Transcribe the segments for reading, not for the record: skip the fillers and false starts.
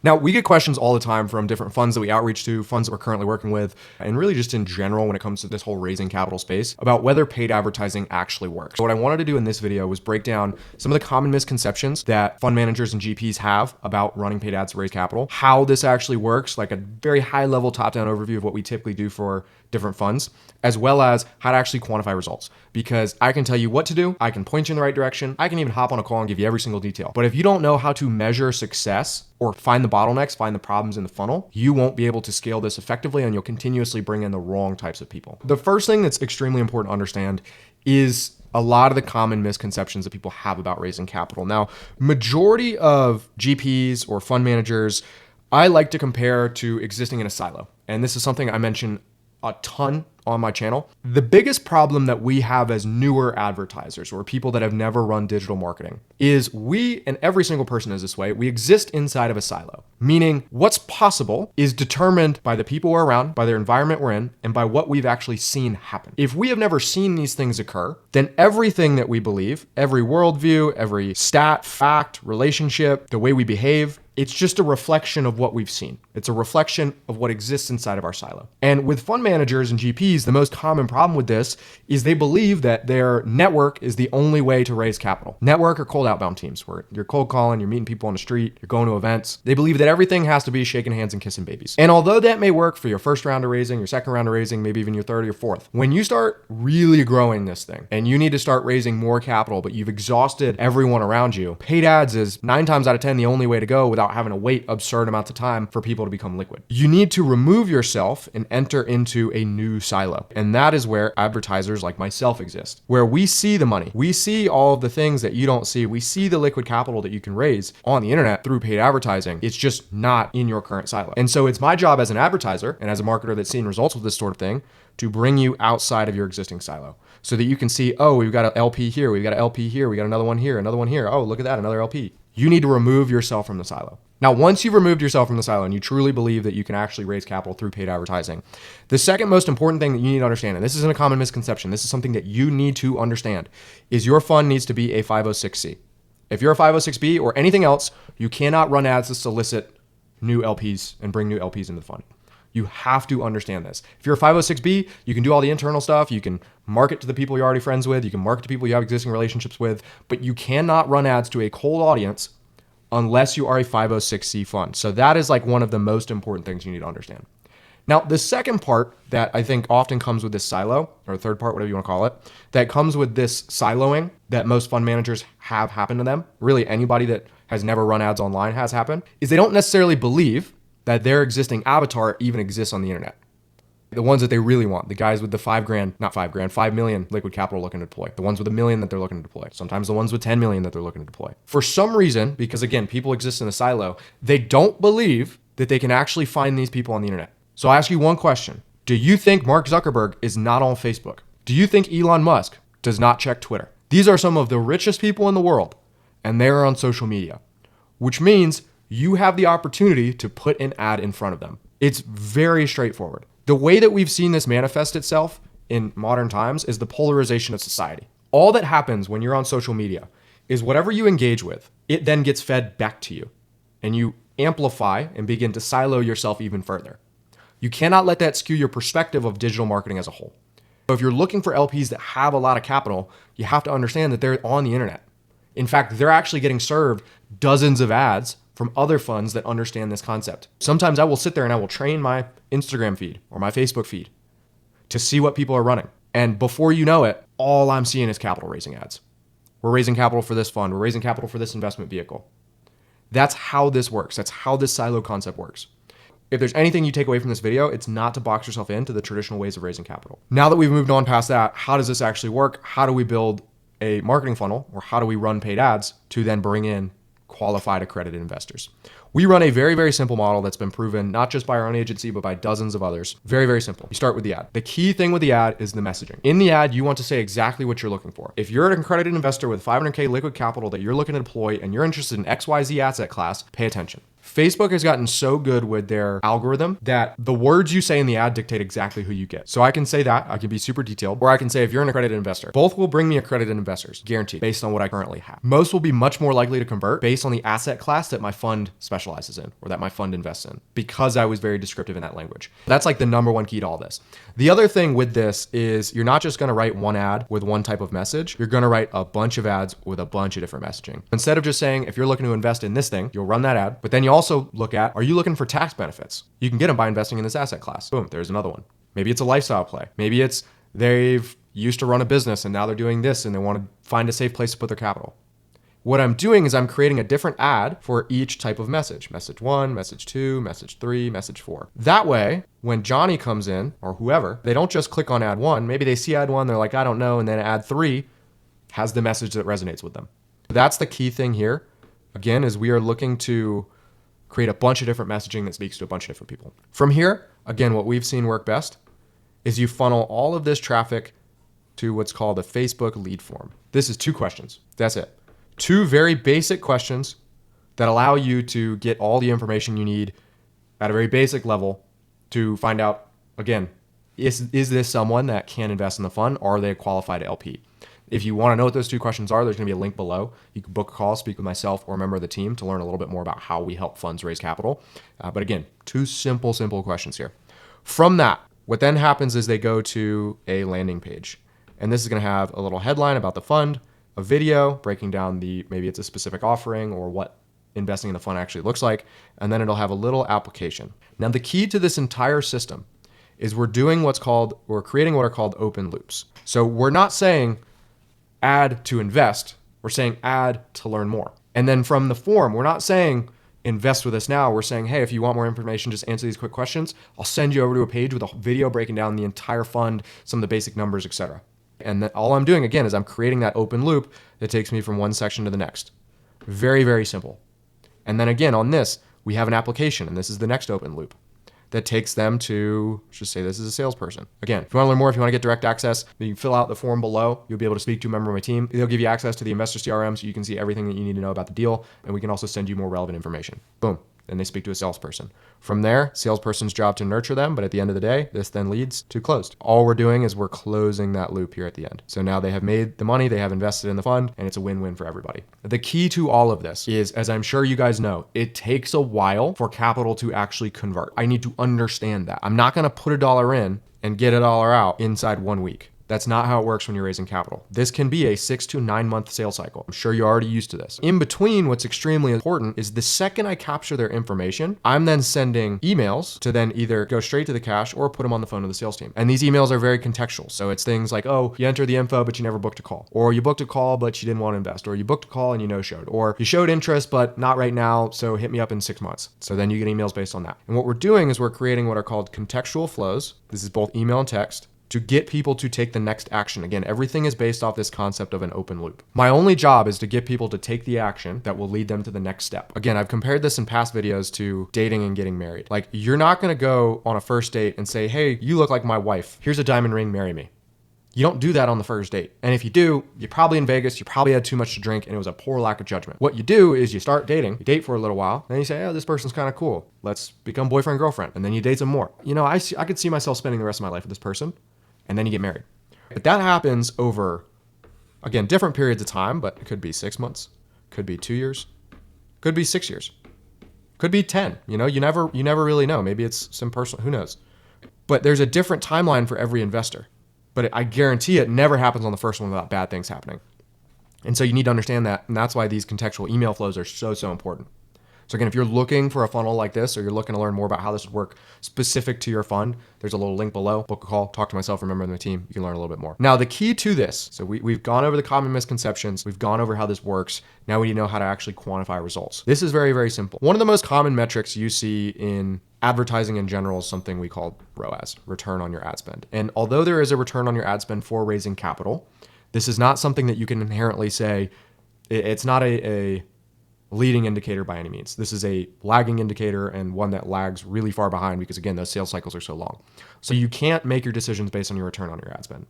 Now, we get questions all the time from different funds that we outreach to, funds that we're currently working with, and really just in general when it comes to this whole raising capital space about whether paid advertising actually works. So what I wanted to do in this video was break down some of the common misconceptions that fund managers and GPs have about running paid ads to raise capital, how this actually works, like a very high level top-down overview of what we typically do for different funds, as well as how to actually quantify results. Because I can tell you what to do, I can point you in the right direction, I can even hop on a call and give you every single detail. But if you don't know how to measure success or find the bottlenecks, find the problems in the funnel, you won't be able to scale this effectively and you'll continuously bring in the wrong types of people. The first thing that's extremely important to understand is a lot of the common misconceptions that people have about raising capital. Now, majority of GPs or fund managers, I like to compare to existing in a silo. And this is something I mention a ton on my channel. The biggest problem that we have as newer advertisers or people that have never run digital marketing is we, and every single person is this way, we exist inside of a silo. Meaning what's possible is determined by the people we're around, by their environment we're in, and by what we've actually seen happen. If we have never seen these things occur, then everything that we believe, every worldview, every stat, fact, relationship, the way we behave, it's just a reflection of what we've seen. It's a reflection of what exists inside of our silo. And with fund managers and GPs, the most common problem with this is they believe that their network is the only way to raise capital. Network or cold outbound teams where you're cold calling, you're meeting people on the street, you're going to events. They believe that everything has to be shaking hands and kissing babies. And although that may work for your first round of raising, your second round of raising, maybe even your third or your fourth, when you start really growing this thing and you need to start raising more capital, but you've exhausted everyone around you, paid ads is 9 times out of 10 the only way to go without having to wait absurd amounts of time for people to become liquid. You need to remove yourself and enter into a new silo. And that is where advertisers like myself exist, where we see the money. We see all of the things that you don't see. We see the liquid capital that you can raise on the internet through paid advertising. It's just not in your current silo. And so it's my job as an advertiser and as a marketer that's seen results with this sort of thing to bring you outside of your existing silo so that you can see, oh, we've got an LP here, we've got an LP here, we got another one here, another one here. Oh, look at that, another LP. You need to remove yourself from the silo. Now, once you've removed yourself from the silo and you truly believe that you can actually raise capital through paid advertising, the second most important thing that you need to understand, and this isn't a common misconception, this is something that you need to understand, is your fund needs to be a 506C. If you're a 506B or anything else, you cannot run ads to solicit new LPs and bring new LPs into the fund. You have to understand this. If you're a 506B, you can do all the internal stuff. You can market to the people you're already friends with. You can market to people you have existing relationships with, but you cannot run ads to a cold audience unless you are a 506C fund. So that is like one of the most important things you need to understand. Now, the second part that I think often comes with this silo, or third part, whatever you want to call it, that comes with this siloing that most fund managers have happen to them, really anybody that has never run ads online has happened, is they don't necessarily believe that their existing avatar even exists on the internet. The ones that they really want, the guys with the 5 million liquid capital looking to deploy, the ones with $1 million that they're looking to deploy, sometimes the ones with 10 million that they're looking to deploy. For some reason, because again, people exist in a silo, they don't believe that they can actually find these people on the internet. So I ask you one question. Do you think Mark Zuckerberg is not on Facebook? Do you think Elon Musk does not check Twitter? These are some of the richest people in the world, and they're on social media, which means you have the opportunity to put an ad in front of them. It's very straightforward. The way that we've seen this manifest itself in modern times is the polarization of society. All that happens when you're on social media is whatever you engage with, it then gets fed back to you, and you amplify and begin to silo yourself even further. You cannot let that skew your perspective of digital marketing as a whole. So if you're looking for LPs that have a lot of capital, you have to understand that they're on the internet. In fact, they're actually getting served dozens of ads from other funds that understand this concept. Sometimes I will sit there and I will train my Instagram feed or my Facebook feed to see what people are running. And before you know it, all I'm seeing is capital raising ads. We're raising capital for this fund. We're raising capital for this investment vehicle. That's how this works. That's how this silo concept works. If there's anything you take away from this video, it's not to box yourself into the traditional ways of raising capital. Now that we've moved on past that, how does this actually work? How do we build a marketing funnel, or how do we run paid ads to then bring in qualified accredited investors? We run a very, very simple model that's been proven not just by our own agency, but by dozens of others. Very, very simple. You start with the ad. The key thing with the ad is the messaging. In the ad, you want to say exactly what you're looking for. If you're an accredited investor with 500K liquid capital that you're looking to deploy and you're interested in XYZ asset class, pay attention. Facebook has gotten so good with their algorithm that the words you say in the ad dictate exactly who you get. So I can say that, I can be super detailed, or I can say if you're an accredited investor, both will bring me accredited investors, guaranteed, based on what I currently have. Most will be much more likely to convert based on the asset class that my fund specializes in or that my fund invests in, because I was very descriptive in that language. That's like the number one key to all this. The other thing with this is you're not just gonna write one ad with one type of message, you're gonna write a bunch of ads with a bunch of different messaging. Instead of just saying, if you're looking to invest in this thing, you'll run that ad, but then you also look at, are you looking for tax benefits? You can get them by investing in this asset class. Boom, there's another one. Maybe it's a lifestyle play. Maybe it's they've used to run a business and now they're doing this and they want to find a safe place to put their capital. What I'm doing is I'm creating a different ad for each type of message. Message 1, message 2, message 3, message 4. That way, when Johnny comes in or whoever, they don't just click on ad 1. Maybe they see ad 1, they're like, I don't know. And then ad 3 has the message that resonates with them. That's the key thing here. Again, is we are looking to create a bunch of different messaging that speaks to a bunch of different people. From here, again, what we've seen work best is you funnel all of this traffic to what's called a Facebook lead form. This is 2 questions. That's it. 2 very basic questions that allow you to get all the information you need at a very basic level to find out, again, is this someone that can invest in the fund, or are they a qualified LP? If you want to know what those 2 questions are, there's going to be a link below. You can book a call, speak with myself or a member of the team to learn a little bit more about how we help funds raise capital. But again, 2 simple questions here. From that, what then happens is they go to a landing page. And this is going to have a little headline about the fund, a video breaking down maybe it's a specific offering or what investing in the fund actually looks like. And then it'll have a little application. Now, the key to this entire system is we're creating what are called open loops. So we're not saying add to invest, we're saying add to learn more. And then from the form, we're not saying invest with us now. We're saying, hey, if you want more information, just answer these quick questions. I'll send you over to a page with a video breaking down the entire fund, some of the basic numbers, etc. And then all I'm doing, again, is I'm creating that open loop that takes me from one section to the next. Very, very simple. And then again, on this, we have an application, and this is the next open loop that takes them to, let's just say this is a salesperson. Again, if you want to learn more, if you want to get direct access, you can fill out the form below. You'll be able to speak to a member of my team. They'll give you access to the investor CRM so you can see everything that you need to know about the deal, and we can also send you more relevant information. Boom. Then they speak to a salesperson. From there, salesperson's job to nurture them, but at the end of the day, this then leads to closed. All we're doing is we're closing that loop here at the end. So now they have made the money, they have invested in the fund, and it's a win-win for everybody. The key to all of this is, as I'm sure you guys know, it takes a while for capital to actually convert. I need to understand that. I'm not gonna put $1 in and get $1 out inside 1 week. That's not how it works when you're raising capital. This can be a 6 to 9 month sales cycle. I'm sure you're already used to this. In between, what's extremely important is the second I capture their information, I'm then sending emails to then either go straight to the cash or put them on the phone to the sales team. And these emails are very contextual. So it's things like, oh, you entered the info, but you never booked a call. Or you booked a call, but you didn't want to invest. Or you booked a call and you no-showed. Or you showed interest, but not right now, so hit me up in 6 months. So then you get emails based on that. And what we're doing is we're creating what are called contextual flows. This is both email and text, to get people to take the next action. Again, everything is based off this concept of an open loop. My only job is to get people to take the action that will lead them to the next step. Again, I've compared this in past videos to dating and getting married. Like, you're not gonna go on a first date and say, hey, you look like my wife. Here's a diamond ring, marry me. You don't do that on the first date. And if you do, you're probably in Vegas, you probably had too much to drink, and it was a poor lack of judgment. What you do is you start dating, you date for a little while, then you say, oh, this person's kind of cool. Let's become boyfriend, girlfriend. And then you date some more. You know, I could see myself spending the rest of my life with this person. And then you get married. But that happens over, again, different periods of time, but it could be 6 months, could be 2 years, could be 6 years, could be 10. You know, you never really know. Maybe it's some personal, who knows? But there's a different timeline for every investor. But I guarantee it never happens on the first one without bad things happening. And so you need to understand that. And that's why these contextual email flows are so important. So again, if you're looking for a funnel like this, or you're looking to learn more about how this would work specific to your fund, there's a little link below. Book a call, talk to myself, or a member of the team. You can learn a little bit more. Now, the key to this, so we've gone over the common misconceptions. We've gone over how this works. Now we need to know how to actually quantify results. This is very, very simple. One of the most common metrics you see in advertising in general is something we call ROAS, return on your ad spend. And although there is a return on your ad spend for raising capital, this is not something that you can inherently say, it's not a leading indicator by any means. This is a lagging indicator, and one that lags really far behind because, again, those sales cycles are so long. So you can't make your decisions based on your return on your ad spend.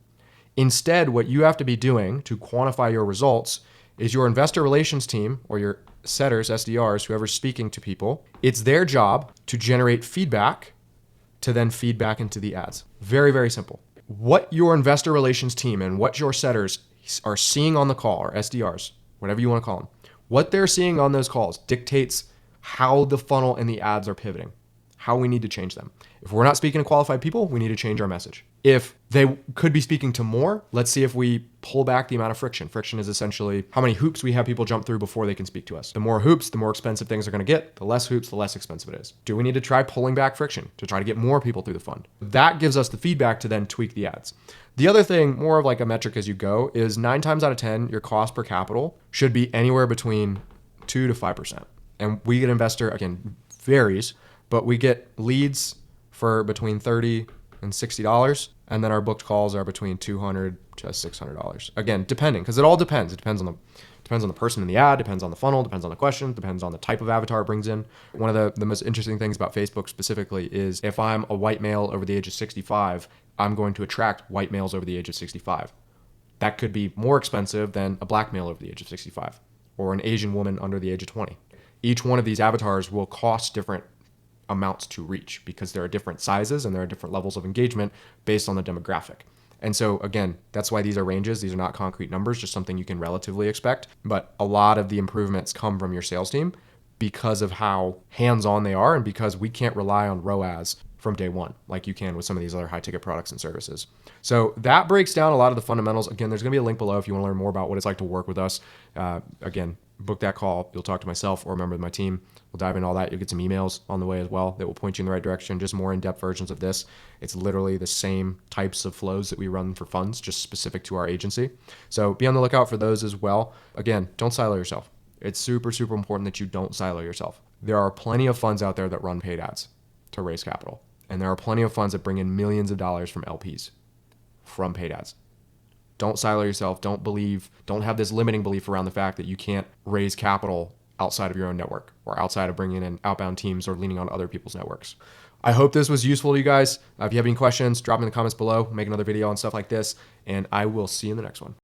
Instead, what you have to be doing to quantify your results is your investor relations team or your setters, SDRs, whoever's speaking to people, it's their job to generate feedback to then feed back into the ads. Very, very simple. What your investor relations team and what your setters are seeing on the call, or SDRs, whatever you want to call them, what they're seeing on those calls dictates how the funnel and the ads are pivoting, how we need to change them. If we're not speaking to qualified people, we need to change our message. If they could be speaking to more, let's see if we pull back the amount of friction. Friction is essentially how many hoops we have people jump through before they can speak to us. The more hoops, the more expensive things are going to get. The less hoops, the less expensive it is. Do we need to try pulling back friction to try to get more people through the fund? That gives us the feedback to then tweak the ads. The other thing, more of like a metric as you go, is 9 times out of 10, your cost per capital should be anywhere between 2 to 5%. And we get investor, again, varies, but we get leads for between $30 and $60, and then our booked calls are between $200 to $600. Again, depending, because it all depends. It depends on the person in the ad, depends on the funnel, depends on the question, depends on the type of avatar it brings in. One of the most interesting things about Facebook specifically is if I'm a white male over the age of 65, I'm going to attract white males over the age of 65. That could be more expensive than a black male over the age of 65 or an Asian woman under the age of 20. Each one of these avatars will cost different amounts to reach because there are different sizes and there are different levels of engagement based on the demographic. And so again, that's why these are ranges. These are not concrete numbers, just something you can relatively expect. But a lot of the improvements come from your sales team because of how hands-on they are and because we can't rely on ROAS from day one like you can with some of these other high-ticket products and services. So that breaks down a lot of the fundamentals. Again, there's going to be a link below if you want to learn more about what it's like to work with us. Again, book that call. You'll talk to myself or a member of my team. We'll dive into all that. You'll get some emails on the way as well that will point you in the right direction, just more in-depth versions of this. It's literally the same types of flows that we run for funds, just specific to our agency. So be on the lookout for those as well. Again, don't silo yourself. It's super, super important that you don't silo yourself. There are plenty of funds out there that run paid ads to raise capital. And there are plenty of funds that bring in millions of dollars from LPs from paid ads. Don't silo yourself. Don't have this limiting belief around the fact that you can't raise capital outside of your own network or outside of bringing in outbound teams or leaning on other people's networks. I hope this was useful to you guys. If you have any questions, drop them in the comments below. Make another video on stuff like this, and I will see you in the next one.